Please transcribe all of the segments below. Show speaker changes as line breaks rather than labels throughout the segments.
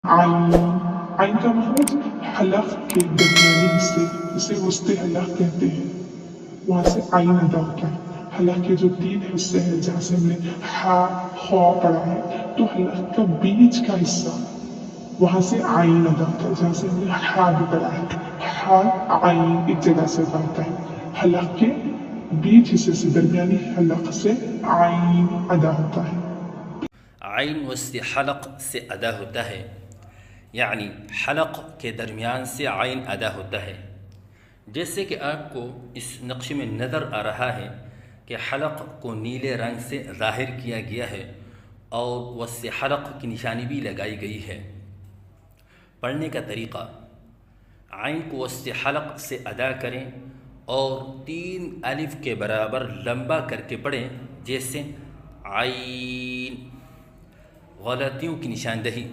आइन आइन का मखरज हलक के दरमियानी हिस्से जिसे वस्ते हलक कहते हैं वहां से आइन अदा होता है। हलक के जो तीन हिस्से हैं जहां से हमने हा खौ पढ़ा है तो हलक का बीच का हिस्सा वहां से आइन अदा होता है जहां से हमने हा भी पढ़ा है। हा आइन एक जगह से अदा होता है। हलक के बीच हिस्से से दरमियानी हलक से आइन अदा होता है।
आइन वस्ती हलक से अदा होता है, यानी हलक के दरमियान से आइन अदा होता है। जैसे कि आपको इस नक्शे में नज़र आ रहा है कि हलक को नीले रंग से ज़ाहिर किया गया है और वस्ती हलक की निशानी भी लगाई गई है। पढ़ने का तरीक़ा, आइन को वस्ती हलक से अदा करें और 3 अलिफ के बराबर लंबा करके पढ़ें। जैसे आइन, गलतियों की निशानदही।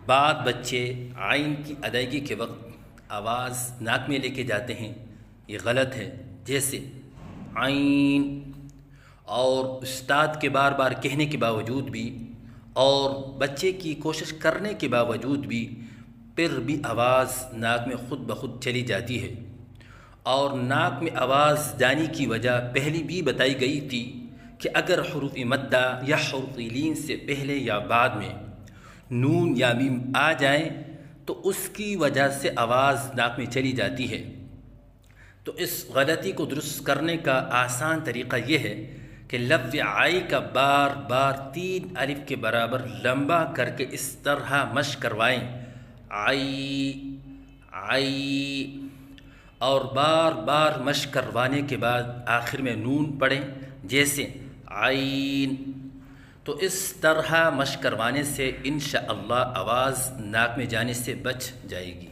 बाद बच्चे आइन की अदायगी के वक्त आवाज़ नाक में लेके जाते हैं, ये गलत है। जैसे आइन, और उस्ताद के बार बार कहने के बावजूद भी और बच्चे की कोशिश करने के बावजूद भी फिर भी आवाज़ नाक में ख़ुद ब खुद चली जाती है। और नाक में आवाज़ जाने की वजह पहले भी बताई गई थी कि अगर हुरूफ़ मद्दा या हुरूफ़ लीन से पहले या बाद में नून या मीम आ जाए तो उसकी वजह से आवाज़ नाक में चली जाती है। तो इस गलती को दुरुस्त करने का आसान तरीक़ा यह है कि लफ्ज़ आई का बार बार 3 अलिफ के बराबर लंबा करके इस तरह मश्क करवाएं, आई आई, और बार बार मश्क करवाने के बाद आखिर में नून पढ़ें। जैसे आइन। तो इस तरह मश्क करवाने से इंशाअल्लाह आवाज़ नाक में जाने से बच जाएगी।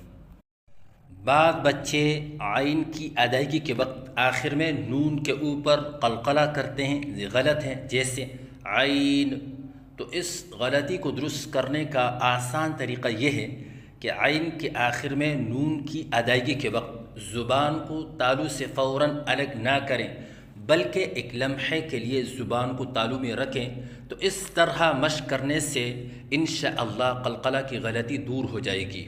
बाद बच्चे आइन की अदायगी के वक्त आखिर में नून के ऊपर कलकला करते हैं, ये गलत है। जैसे आइन। तो इस गलती को दुरुस्त करने का आसान तरीक़ा यह है कि आइन के आखिर में नून की अदायगी के वक्त ज़ुबान को तालू से फ़ौरन अलग ना करें, बल्कि एक लम्हे के लिए ज़ुबान को तालू में रखें। तो इस तरह मश्क करने से इंशाअल्लाह कलकला की गलती दूर हो जाएगी।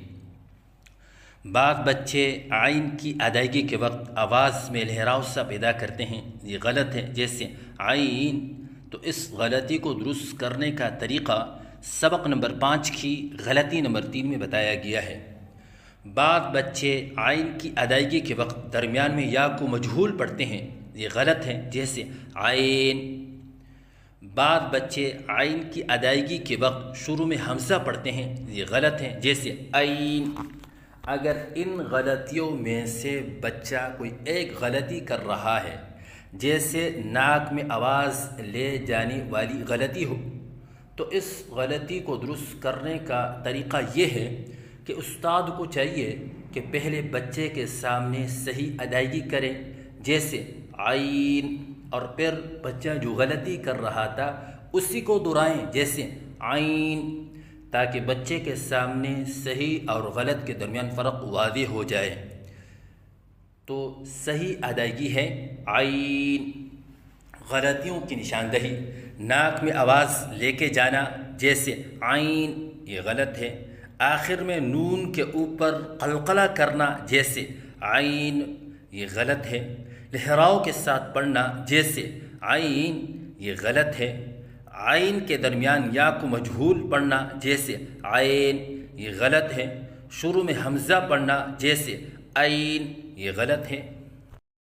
बाद बच्चे आइन की अदायगी के वक्त आवाज़ में लहराव सा पैदा करते हैं, ये गलत है। जैसे आइन। तो इस गलती को दुरुस्त करने का तरीक़ा सबक नंबर 5 की गलती नंबर 3 में बताया गया है। बाद बच्चे आइन की अदायगी के वक्त दरमियान में या को मजहूल पढ़ते हैं, ये गलत है। जैसे आइन। बाद बच्चे आइन की अदायगी के वक्त शुरू में हमज़ा पढ़ते हैं, ये गलत है। जैसे आइन। अगर इन गलतियों में से बच्चा कोई एक गलती कर रहा है, जैसे नाक में आवाज़ ले जाने वाली गलती हो, तो इस गलती को दुरुस्त करने का तरीक़ा ये है कि उस्ताद को चाहिए कि पहले बच्चे के सामने सही अदायगी करें। जैसे आइन, और फिर बच्चा जो गलती कर रहा था उसी को दोहराएं। जैसे आइन, ताकि बच्चे के सामने सही और गलत के दरमियान फ़र्क वाज़ेह हो जाए। तो सही अदायगी है आइन। गलतियों की निशानदही, नाक में आवाज़ लेके जाना, जैसे आइन, ये गलत है। आखिर में नून के ऊपर कलकला करना, जैसे आइन, ये गलत है। लहराव के साथ पढ़ना, जैसे आइन, ये गलत है। आइन के दरमियान या को मजहूल पढ़ना, जैसे आइन, ये गलत है। शुरू में हमज़ा पढ़ना, जैसे आइन, ये गलत है।